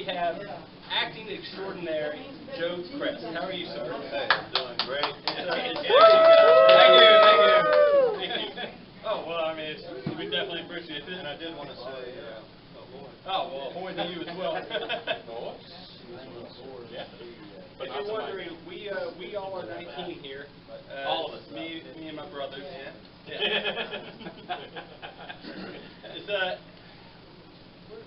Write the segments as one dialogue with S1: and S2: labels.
S1: we have acting extraordinary Joe Chrest. How are you, sir?
S2: Hey, I'm doing great.
S1: Thank you. Oh, well, I mean, we definitely appreciate it.
S2: And I did want to say,
S1: oh, well, ahoy to you as well. Yeah. If you're wondering, we all are 19 here. All of us. Me and my brothers. Yeah.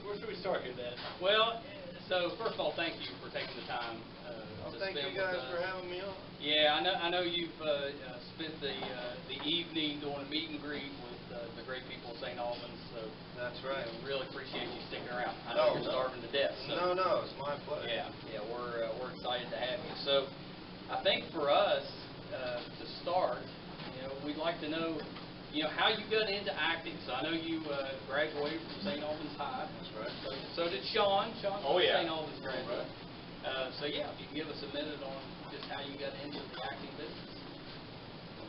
S1: Where should we start here, Dad?
S3: Well, so first of all, thank you for taking the time to
S2: thank
S3: spend
S2: you guys
S3: with us.
S2: for having me on.
S3: Yeah, I know you've spent the evening doing a meet and greet with the great people of St. Albans. So
S2: That's right.
S3: Really appreciate you sticking around. I know you're starving to death. So.
S2: No, it's my pleasure.
S3: Yeah, we're excited to have you. So I think for us to start, we'd like to know, how you got into acting. So I know you graduated from St. Albans High.
S2: That's right.
S3: So did Sean. Sean's St. Albans graduate.
S2: Right.
S3: So yeah, if you can give us a minute on just how you got into the acting business.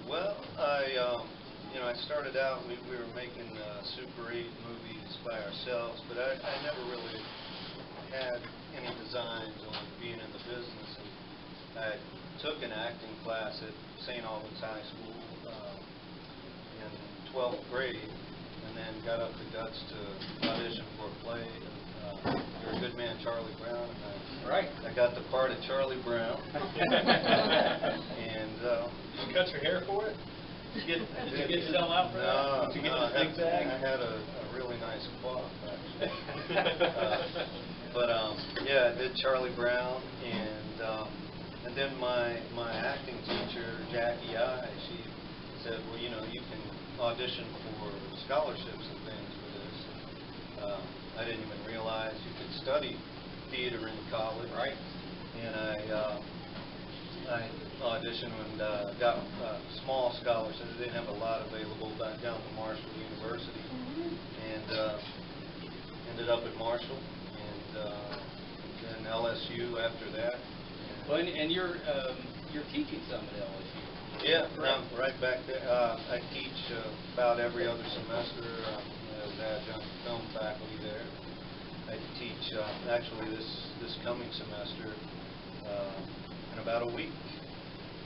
S2: Well, I started out, we were making Super 8 movies by ourselves, but I never really had any designs on being in the business. And I took an acting class at St. Albans High School in 12th grade, and then got up the guts to audition for a play. You're a Good Man, Charlie Brown, and I got the part of Charlie Brown. And
S1: did you cut your hair for it? Did you get sell out for that? Did you get the zigzag?
S2: I had a really nice coif, actually. Yeah, I did Charlie Brown, and then my acting teacher, Jackie she said, well, you can audition for scholarships and things for this. I didn't even realize you could study theater in college.
S3: Right.
S2: And I auditioned and got small scholarships. They didn't have a lot available back down to Marshall University, and ended up at Marshall, and then LSU after that.
S3: Well, and you're teaching some at LSU.
S2: Yeah, I'm right back there. I teach about every other semester as adjunct film faculty there. I teach actually this coming semester in about a week.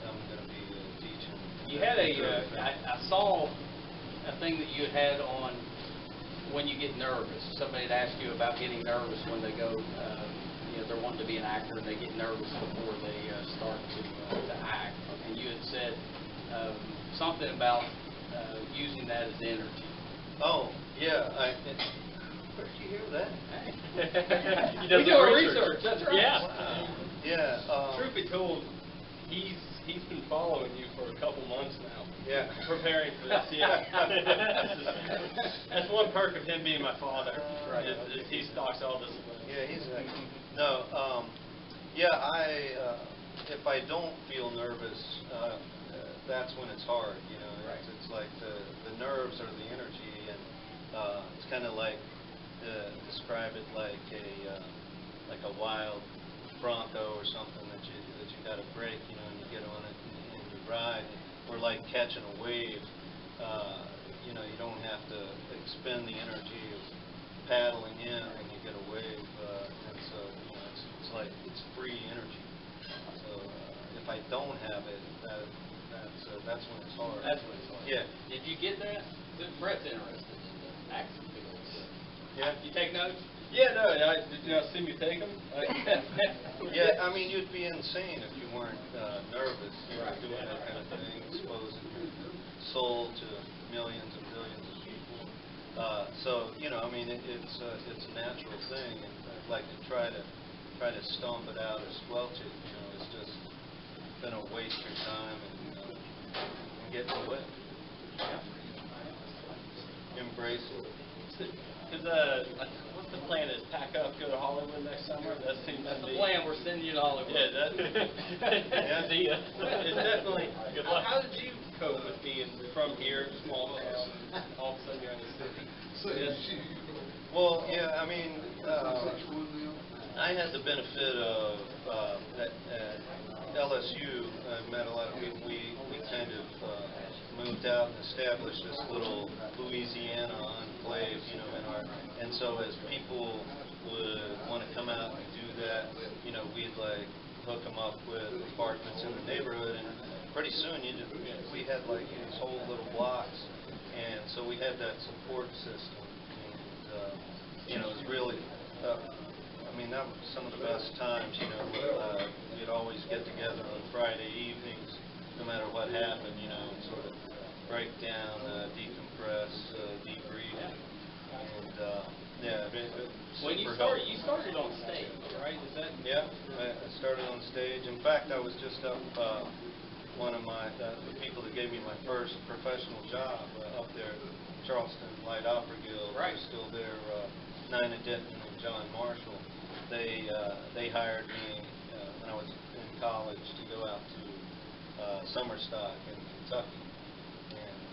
S2: I'm going to be teaching.
S3: You had I saw a thing that you had on when you get nervous. Somebody had asked you about getting nervous when they go, they're wanting to be an actor and they get nervous before they start to act. And you had said something about using that as energy.
S2: Oh, yeah. Where did you hear that?
S1: He does research. That's right. Yeah.
S2: Wow. Yeah.
S1: Truth be told, he's been following you for a couple months now.
S2: Yeah.
S1: Preparing for this. Yeah. That's one perk of him being my father.
S3: Right.
S1: Is he stocks all this away.
S2: Yeah, he's no. Yeah, if I don't feel nervous, that's when it's hard. It's like the nerves are the energy, and it's kind of like describe it like a wild bronco or something that you got to break, and you get on it and you ride. Or like catching a wave, you don't have to expend the energy of paddling in when you get a wave, and so it's like it's free energy. So if I don't have it, that's when it's hard.
S3: That's when it's hard.
S2: Yeah.
S3: Did you get that? Brett's interested in the acting field.
S2: Yeah.
S3: You take notes?
S1: Yeah, no. Did you not see me take them?
S2: Yeah, I mean, you'd be insane if you weren't nervous.
S3: Right.
S2: Doing that kind of thing, exposing your soul to millions and billions of people. So I mean, it's a natural thing, and I'd like to try to stomp it out or squelch it. It's just gonna waste your time and get in the way. Embrace it.
S1: Because what's the plan? Is pack up, go to Hollywood next summer? That seems
S3: That's
S1: to
S3: the
S1: be
S3: plan. We're sending you to Hollywood.
S1: Yeah, See ya. It's definitely.
S3: Good luck.
S1: How did you cope with being from here, small town, and all of a sudden you're in the city? Yes.
S2: Well, yeah, I mean, I had the benefit of at LSU. I met a lot of people. We kind of moved out and established this little Louisiana enclave, and And so as people would want to come out and do that, you know, we'd like hook them up with apartments in the neighborhood, and pretty soon we had like these whole little blocks, and so we had that support system, and you know, it was really, I mean, that was some of the best times, you know. We'd always get together on Friday evenings, no matter what happened, you know, and sort of break down, decompress, debrief, and yeah,
S1: when you started on stage, right? Is that?
S2: Yeah, I started on stage. In fact, I was just up. One of the people that gave me my first professional job up there, Charleston Light Opera Guild,
S1: right,
S2: was still there. Nina Denton and John Marshall. They hired me when I was in college to go out to summer stock in Kentucky, and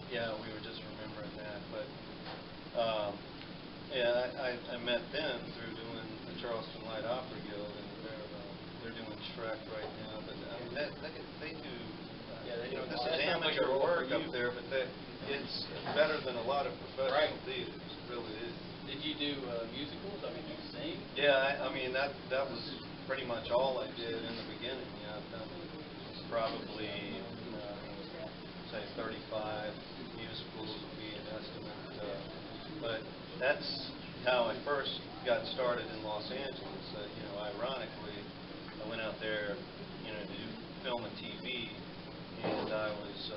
S2: yeah, we were just remembering that, but. Yeah, I met them through doing the Charleston Light Opera Guild, and they're doing Shrek right now. But I mean, they do. You know, this is amateur work up there, but it's better than a lot of professional theaters. It really is.
S3: Did you do musicals? I mean, you sing?
S2: Yeah, I mean that was pretty much all I did in the beginning. Yeah, I've done probably say 35 musicals would be an estimate. But that's how I first got started in Los Angeles. You know, ironically, I went out there, you know, to do film and TV, and I was,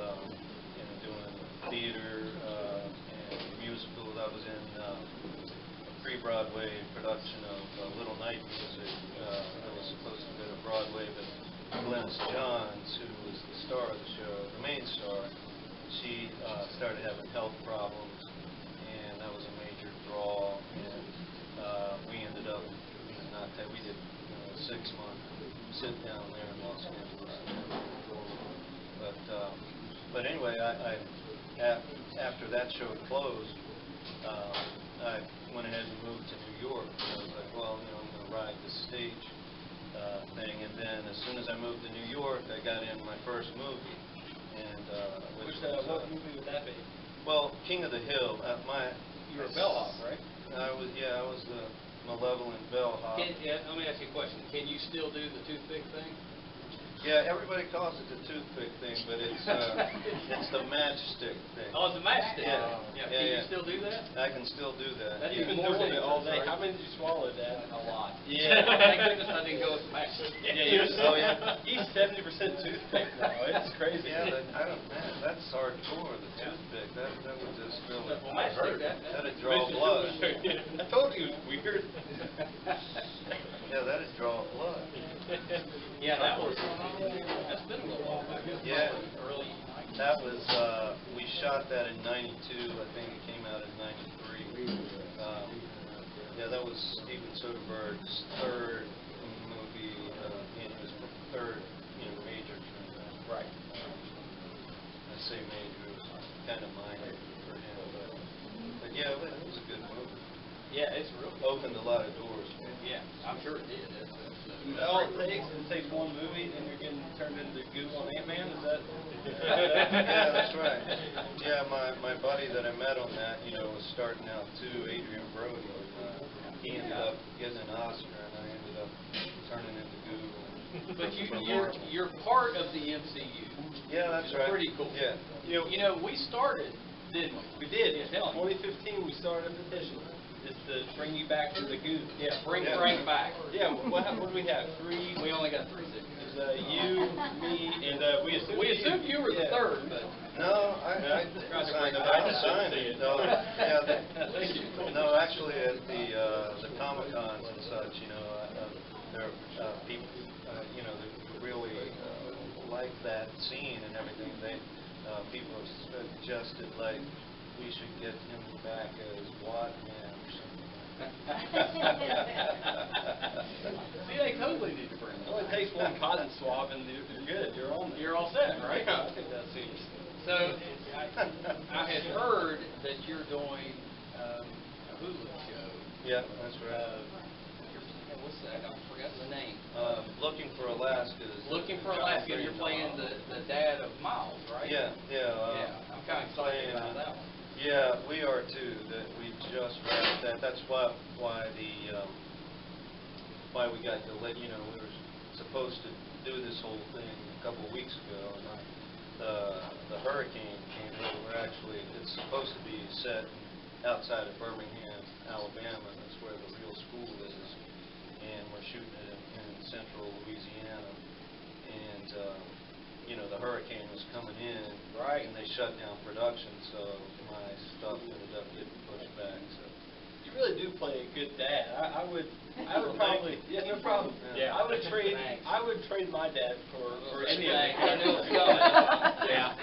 S2: you know, doing theater and musicals. I was in a pre-Broadway production of Little Night Music that was supposed to go to Broadway, but Glennis Johns, who was the star of the show, the main star, she started having health problems. That was a major draw, and we ended up, you know, not that we did, you know, a 6-month sit down there in Los Angeles. But anyway, after that show had closed, I went ahead and moved to New York. I was like, well, you know, I'm going to ride the stage thing, and then as soon as I moved to New York, I got in my first movie, and
S1: what movie would that be?
S2: Well, King of the Hill.
S3: You were a bellhop, right?
S2: I was the malevolent bellhop.
S3: Let me ask you a question. Can you still do the toothpick thing?
S2: Yeah, everybody calls it the toothpick thing, but it's the matchstick thing.
S3: Oh, it's a matchstick.
S2: Yeah.
S3: Can you still do that?
S2: I can still do that.
S1: That's
S2: yeah.
S1: even more than all day. How many did you swallow, Dad?
S3: A lot.
S1: Yeah.
S3: Thank goodness I didn't go with the matchstick.
S1: Yeah, he's 70% toothpick now. It's crazy.
S2: Yeah, man, that's hardcore. The toothpick. That would just really.
S3: Well, matchstick,
S2: that'd draw blood.
S1: I told you it was weird.
S2: Yeah, that'd draw blood.
S3: Yeah, that's been a little while back.
S2: Yeah.
S3: Early.
S2: That was, we shot that in 92. I think it came out in 93. Yeah, that was Steven Soderbergh's third movie, his third, you know, major film.
S1: Right.
S2: I say major, it was kind of minor for him, but yeah, it was a good movie.
S1: Yeah, it's real.
S2: Opened a lot of doors.
S3: Yeah, I'm sure it did.
S1: All it takes one movie, and you're getting turned into goo on Ant-Man. Is that?
S2: Yeah, that's right. Yeah, my buddy that I met on that, you know, was starting out too, Adrian Brody. He ended up getting an Oscar, and I ended up turning into goo.
S3: But you're part of the MCU.
S2: Yeah, that's right.
S3: Pretty cool.
S2: Yeah.
S3: You know, we started, didn't we?
S1: We did.
S3: Yeah,
S1: 2015, we started a petition. Is to bring you back to the goo. Yeah,
S3: bring Frank back.
S1: Yeah, what do we have? 3?
S3: We only got 3 signatures.
S1: You, me, and we assumed
S3: you were the third, but
S2: no, I signed it. I signed it. No, yeah,
S1: thank you.
S2: No, actually, at the Comic-Cons and such, you know, there are people, you know, that really like that scene and everything. People have suggested like we should get him back as Rodman.
S3: See, they totally need to bring it.
S1: It only takes one cotton swab and you're good. You're on there.
S3: You're all set, right?
S1: Yeah, I think that's it.
S3: So, I had heard that you're doing a Hulu show.
S2: Yeah, that's right.
S3: What's that? I forgot the name.
S2: Looking for Alaska.
S3: Looking for Alaska. You're playing the dad of Miles, right?
S2: Yeah.
S3: I'm kind of excited about that one.
S2: Yeah, we are too. That we just wrapped that. That's why we got delayed. You know, we were supposed to do this whole thing a couple of weeks ago, and the hurricane came in. It's supposed to be set outside of Birmingham, Alabama. That's where the real school is, and we're shooting it in central Louisiana. And you know, the hurricane was coming in,
S3: right,
S2: and they shut down production, so my stuff ended up getting pushed back. So.
S1: You really do play a good dad. I would probably, yeah, no problem.
S2: Yeah.
S1: I would trade my dad for any of
S3: Thanks.
S1: them.
S3: I knew it was coming.
S1: Yeah.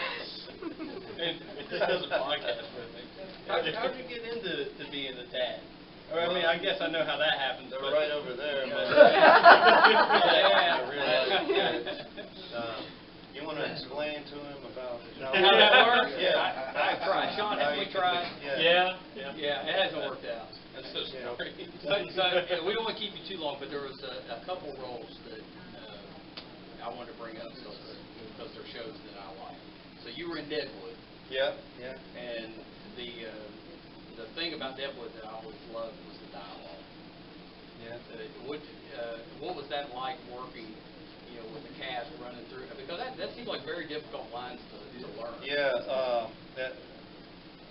S1: And he does a podcast with me. How did you get into being a dad? Or, I mean, I guess I know how that happened.
S2: They were right over there. But, you want to explain to him about
S3: how that works?
S2: Yeah.
S3: I tried. Sean, have we tried?
S1: Yeah.
S3: It hasn't worked out.
S1: That's so sorry.
S3: So we don't want to keep you too long, but there was a couple roles that I wanted to bring up because they're shows that I like. So you were in Deadwood.
S2: Yeah.
S3: And the thing about Deadwood that I always loved was the dialogue.
S2: Yeah.
S3: What was that like working, you know, with the cast running through? Because that seems like very difficult lines to learn.
S2: Yeah. That's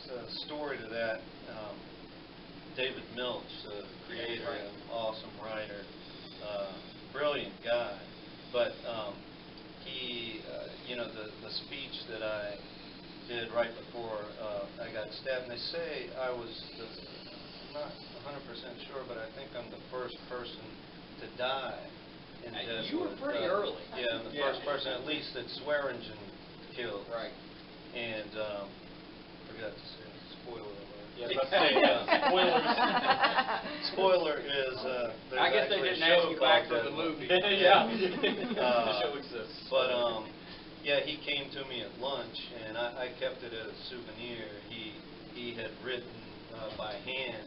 S2: a story to that. David Milch, the creator, an awesome writer, brilliant guy, but he, you know, the speech that I did right before I got stabbed, and they say I'm not 100% sure, but I think I'm the first person to die in Deadwood.
S3: You were pretty early.
S2: Yeah, I'm the first person, at least, that Swearingen killed.
S3: Right.
S2: And forgot to say, spoiler alert.
S1: Yeah, let's say spoilers.
S2: Spoiler is
S3: I guess they didn't ask you back for the movie.
S1: Yeah. The show exists.
S2: But yeah, he came to me at lunch, and I kept it as a souvenir. He had written by hand,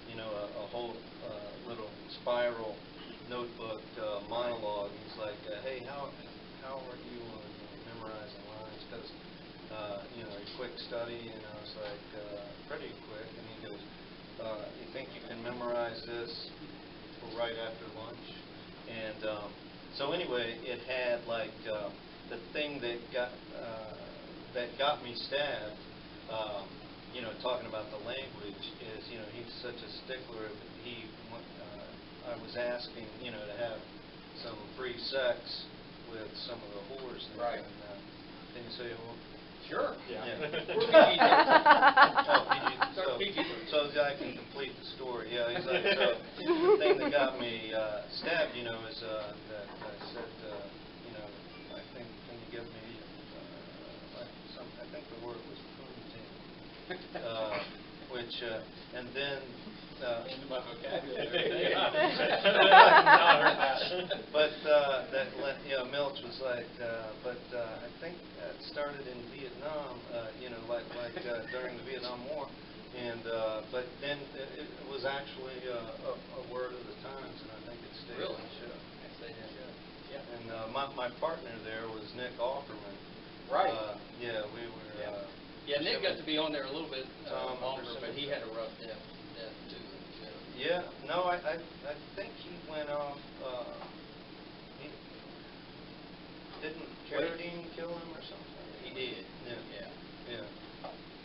S2: you know, a whole little spiral notebook monologue. He's like, hey, how are you on memorizing lines? Because you know, a quick study, and I was like, pretty quick. And he goes, you think you can memorize this for right after lunch? And so anyway, it had like the thing that got me stabbed. You know, talking about the language is, you know, he's such a stickler. I was asking, you know, to have some free sex with some of the whores there.
S3: Right.
S2: And, can you say whore?
S3: Sure.
S1: Yeah.
S2: So I can complete the story. Yeah, he's like, so the thing that got me stabbed, you know, is that I said, you know, I think, can you give me I think the word was poontang, which, and then.
S1: Into my vocabulary.
S2: But Milch was like, but I think that started in Vietnam, you know, like during the Vietnam War, and but then it was actually a word of the times, and I think it stayed on the show.
S3: Yeah.
S2: And my partner there was Nick Offerman.
S3: Right.
S2: Yeah, we were.
S3: Yeah, Nick got to be on there a little bit longer,
S2: Tom
S3: but he had a rough death too.
S2: Yeah, no, I think he went off. Didn't Carradine kill him or something?
S3: He did.
S2: Yeah.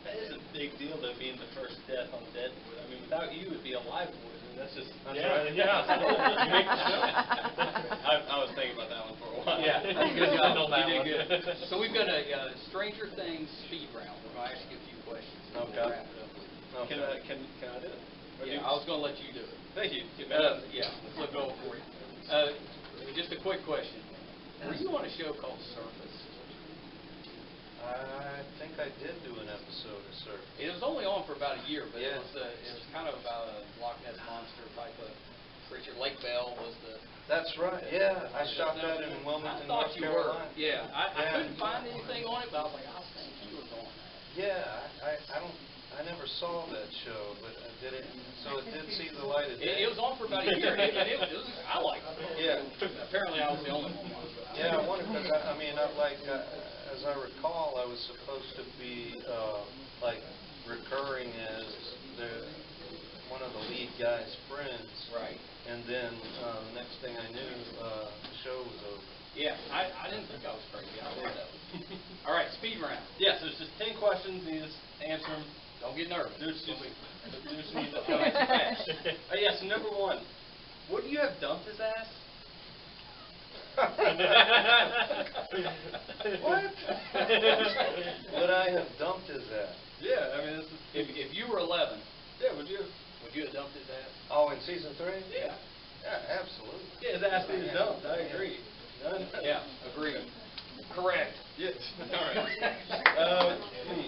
S1: That is a big deal, though, being the first death on Deadwood. I mean, without you, it'd be a live poison. That's just.
S2: Yeah.
S1: You make the show. I was thinking about that one for a while.
S3: Yeah, good job. You did good. So we've got a Stranger Things speed round. We're going to ask you a few questions. And
S2: Okay.
S3: We'll wrap it up with you.
S1: Okay. Can I do it?
S3: Yeah, I was going to let you do it.
S1: Thank you.
S3: Yeah, we'll flip it over for you. Just a quick question. Were you on a show called Surface?
S2: I think I did do an episode of Surface.
S3: It was only on for about a year, but
S2: Yeah.
S3: it was kind of about a Loch Ness Monster type of creature. Lake Bell was the...
S2: That's right. Yeah, I shot that in Wilmington,
S3: I thought
S2: North
S3: you
S2: Carolina.
S3: were. Yeah, I couldn't find anything on it, but I was like, I think you were on that.
S2: Yeah, I never saw that show, but did it? So it did see the light of day.
S3: It was on for about a year, and I liked it.
S2: Yeah.
S3: Apparently, I was the only one.
S2: Yeah, I wonder because as I recall, I was supposed to be like recurring as one of the lead guy's friends.
S3: Right.
S2: And then the next thing I knew, the show was over.
S3: Yeah, I didn't think I was crazy. I love that. All right, speed round.
S1: Yes, there's just 10 questions. You just answer them.
S3: Don't get nervous.
S1: Do what you need to go fast. Yeah, so number 1. Would you have dumped his ass?
S2: What? Would I have dumped his ass?
S1: Yeah, I mean, this is...
S3: If you were 11,
S1: Yeah, would you?
S3: would you have dumped his ass?
S2: Oh, in season 3?
S1: Yeah.
S2: Yeah, absolutely.
S1: Yeah, his ass needs dumped. I agree. None?
S3: Yeah, agreed. Correct.
S1: Yes. All right.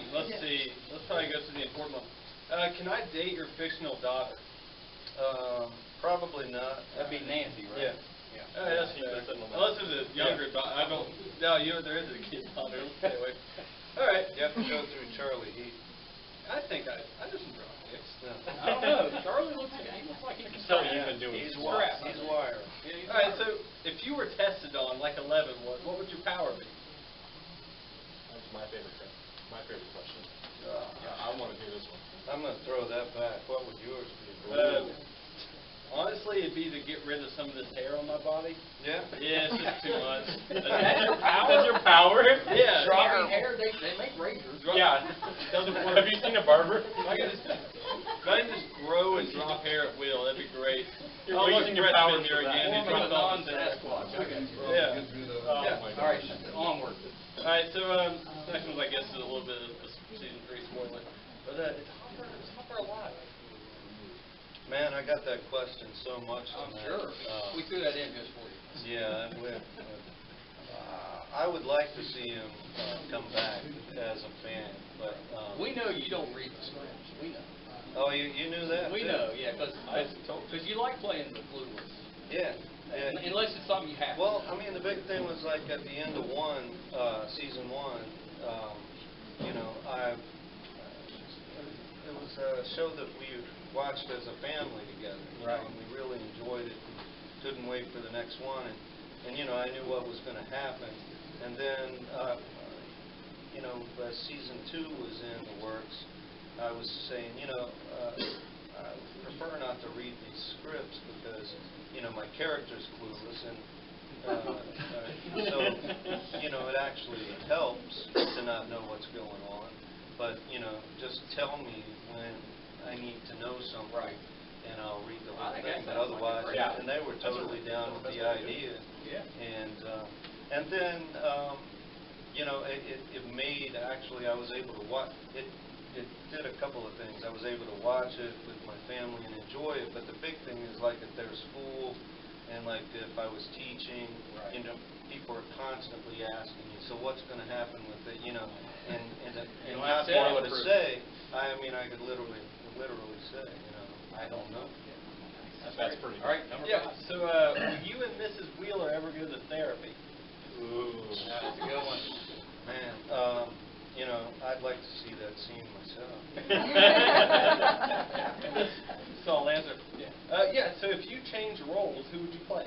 S1: Let's see. Let's probably go to the important one. Can I date your fictional daughter?
S2: Probably not.
S3: That'd be Nancy, right?
S2: Yeah.
S1: That's fair. Unless it's a younger daughter. I don't. No, there is a kid daughter. Stay away. All right.
S2: You have to go through Charlie.
S1: I think I do some drawing.
S2: No.
S3: I don't know. Charlie looks like he can
S4: tell
S3: start.
S4: you've been doing
S2: He's
S4: some
S2: wired.
S3: scrap.
S2: He's wired.
S1: All right. So if you were tested on like 11 was, what would your power be?
S4: That's my favorite question.
S2: Yeah,
S4: I want to hear this one.
S2: I'm going to throw that back. What would yours be?
S1: Honestly, it'd be to get rid of some of this hair on my body.
S2: Yeah?
S1: Yeah, it's just too much.
S3: That's your power?
S4: That's your power?
S1: Yeah.
S3: Dropping hair, they make razors.
S4: Yeah.
S1: Doesn't work.
S4: Have you seen a barber?
S1: If I can just grow and drop hair at will, that'd be great.
S4: You're
S1: I'll
S4: wasting
S1: let
S4: your
S1: Chrest
S4: power
S1: in here
S4: for that.
S1: again. He's
S3: Form
S1: dropped
S3: of
S1: off his
S3: non-Sasquatch.
S1: hair.
S3: Okay.
S1: Yeah.
S4: Oh,
S1: Yeah.
S4: my
S3: All right,
S4: God.
S3: onward.
S1: All right, so next one, I guess, is a little bit of season 3 spoiler. But it's Hopper alive.
S2: Man, I got that question so much
S3: I'm
S2: tonight.
S3: sure. We threw that in just for you.
S2: Yeah, I would like to see him come back as a fan, but...
S3: We know you don't read the scripts. We know.
S2: Oh, you knew that?
S3: We
S2: too?
S3: know, yeah, because you like playing the clueless.
S2: Yeah. Yeah.
S3: Unless it's something you have to.
S2: Well, I mean, the big thing was like at the end of season 1, you know, it was a show that we watched as a family together, you know, and we really enjoyed it and couldn't wait for the next one, and you know, I knew what was going to happen, and then, you know, as season 2 was in the works, I was saying, you know, I prefer not to read these scripts because, you know, my character's clueless, and so, you know, it actually helps to not know what's going on, but, you know, just tell me when I need to know something, and I'll read the whole thing, but otherwise, and they were totally down with the idea, and then, you know, it made, actually, I was able to watch, it did a couple of things. I was able to watch it with my family and enjoy it, but the big thing is like at their school and like if I was teaching, you know, people are constantly asking me, so what's going to happen with it, you know, and not knowing what to say. I mean, I could literally say, you know, I don't know.
S4: That's pretty good.
S3: All right, number 5.
S1: So, will you and Mrs. Wheeler ever go to therapy?
S4: Ooh.
S3: That's a good one.
S2: Man, you know, I'd like to see that scene myself.
S1: So I'll answer. Yeah, so if you change roles, who would you play?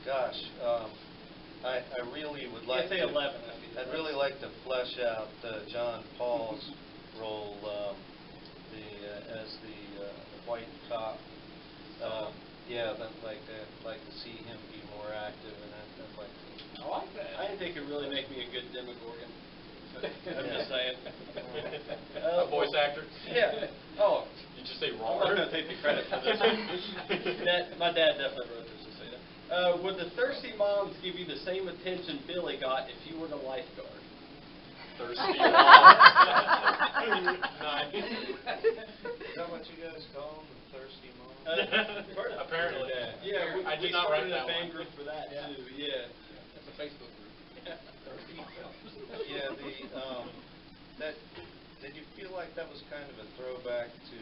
S2: Gosh, I really would like
S1: say
S2: to...
S1: 11.
S2: I'd really like to flesh out John Paul's role as the white cop. Yeah, I'd like to see him be more active, and I'd like to...
S1: I like that. I think it could really make me a good Demogorgon. I'm just saying.
S4: A voice actor?
S1: Yeah. Oh.
S4: You just say
S1: I'm
S4: wrong.
S1: not going to take the credit for this. My dad definitely wrote this, just so you know. Would the thirsty moms give you the same attention Billy got if you were the lifeguard?
S4: Thirsty. Nice.
S2: Is that what you guys call them, the thirsty mom?
S4: Apparently.
S1: Yeah,
S4: I did not write that
S1: a fan
S4: one.
S1: group for that, too. Yeah.
S3: That's a Facebook group.
S2: Yeah, did you feel like that was kind of a throwback to,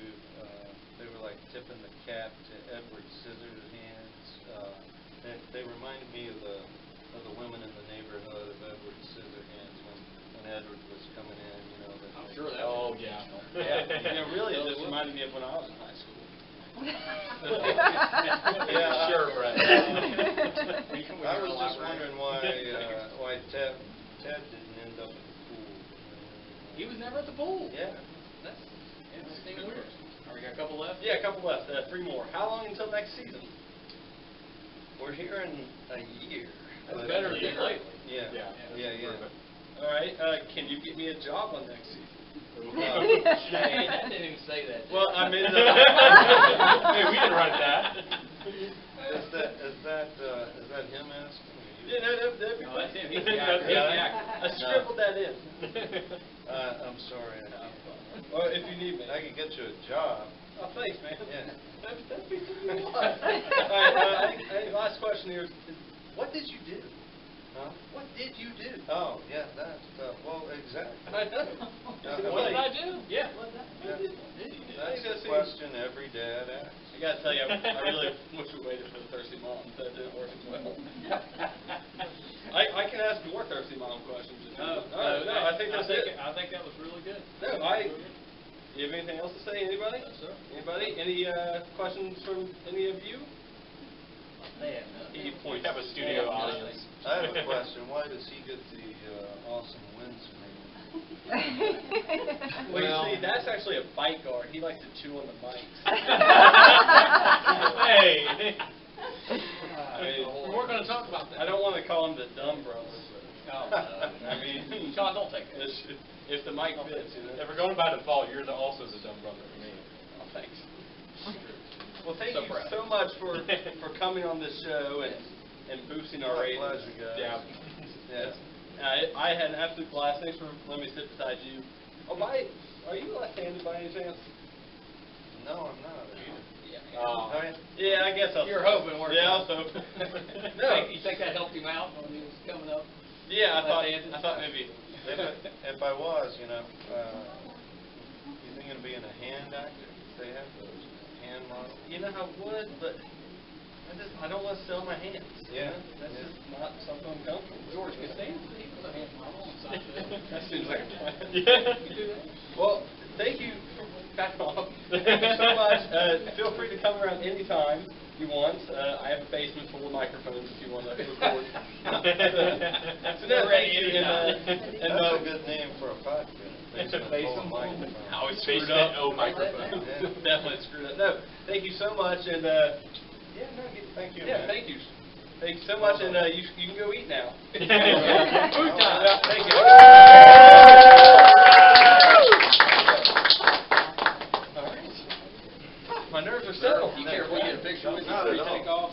S2: they were like tipping the cap to Edward Scissorhands? They reminded me of the women in the neighborhood of Edward Scissorhands when Edward was coming in, you know.
S3: I'm sure that
S4: Oh, yeah.
S1: Yeah. You know, really, it just reminded me of when I was in high school.
S2: Yeah,
S4: Sure, Brett.
S2: I was just wondering why Ted didn't end up at the pool.
S3: He was never at the pool.
S2: Yeah.
S3: That's interesting. Weird. All right, we got a couple left?
S1: Yeah, a couple left. 3 more. How long until next season?
S2: We're here in a year.
S3: That's
S2: but-
S3: better than lately.
S2: Yeah.
S4: Yeah.
S1: All right. Can you get me a job on next season?
S3: Hey, I didn't even say that.
S1: Well, I mean,
S4: Hey, we can write that.
S2: Is that him asking? Or you?
S1: Yeah, that'd be
S3: No, that's him.
S1: fine.
S3: He's the actor. He's the actor.
S1: I scribbled that in.
S2: I'm sorry.
S1: Or if you need me.
S2: I can get you a job.
S1: Oh, thanks, man.
S2: Yeah.
S1: That'd be too much. All right, I think last question here is, what did you do?
S2: Huh?
S1: What did you do?
S2: Oh, yeah, well, exactly.
S1: I know.
S3: What did I do? Yeah.
S2: That's the question every dad asks.
S1: I gotta tell you, I really wish we waited for the thirsty mom. That didn't work as well. I can ask more thirsty mom questions.
S3: No,
S1: I think that's it.
S3: I think that was really good.
S1: No, you have anything else to say? Anybody?
S3: No, sir.
S1: Anybody? Any questions from any of you?
S3: Man,
S1: He
S4: We
S1: points.
S4: have a studio audience.
S2: I have a question. Why does he get the awesome wins
S1: Well, you see, that's actually a bite guard. He likes to chew on the mics.
S4: Hey.
S1: I mean,
S3: we're going to talk about that.
S1: I don't want to call him the dumb brothers, but
S3: Oh,
S1: I mean,
S3: Sean, don't take it.
S1: if the mic fits, you know.
S4: If we're going by default, you're also the dumb brother to me.
S1: Oh, thanks. Well, thank
S3: So
S1: you
S3: proud.
S1: so much for coming on this show and boosting our
S2: My
S1: ratings.
S2: pleasure, guys.
S4: Yeah.
S2: Yeah.
S1: I had an absolute blast. Thanks for letting me sit beside you. Oh, are you left-handed by any chance?
S2: No, I'm not.
S4: Oh.
S2: Oh, yeah.
S1: Yeah, I guess I'll.
S3: You're hoping, weren't you?
S1: Yeah, I was hoping. No.
S3: You think that helped him out when he was coming up?
S1: Yeah, I
S3: Left-handed?
S1: thought maybe.
S2: If I was, you thinking of being a hand actor? They have those hand models.
S1: You know, I would, but I don't want to sell my hands.
S2: Yeah.
S1: That's just not something I'm comfortable with.
S3: George Costanza, he was a hand model on Seinfeld.
S1: That seems like a plan.
S4: Yeah.
S3: You do that?
S1: Well, thank you for back off. Thank you so much. Feel free to come around anytime you want. I have a basement full of microphones if you want to record. So no, thank you.
S2: That's a good name for a podcast. Basement full of microphones.
S1: I always screwed up.
S4: Basement, microphone.
S2: Yeah.
S1: Definitely screwed up. No, thank you so much, and
S2: Thank you,
S1: yeah,
S2: man.
S1: thank you. Thank you so much, and you can go eat now.
S3: Food time.
S1: Yeah, thank you. All right. My nerves are settled.
S3: You care if we get a picture with you before you take off?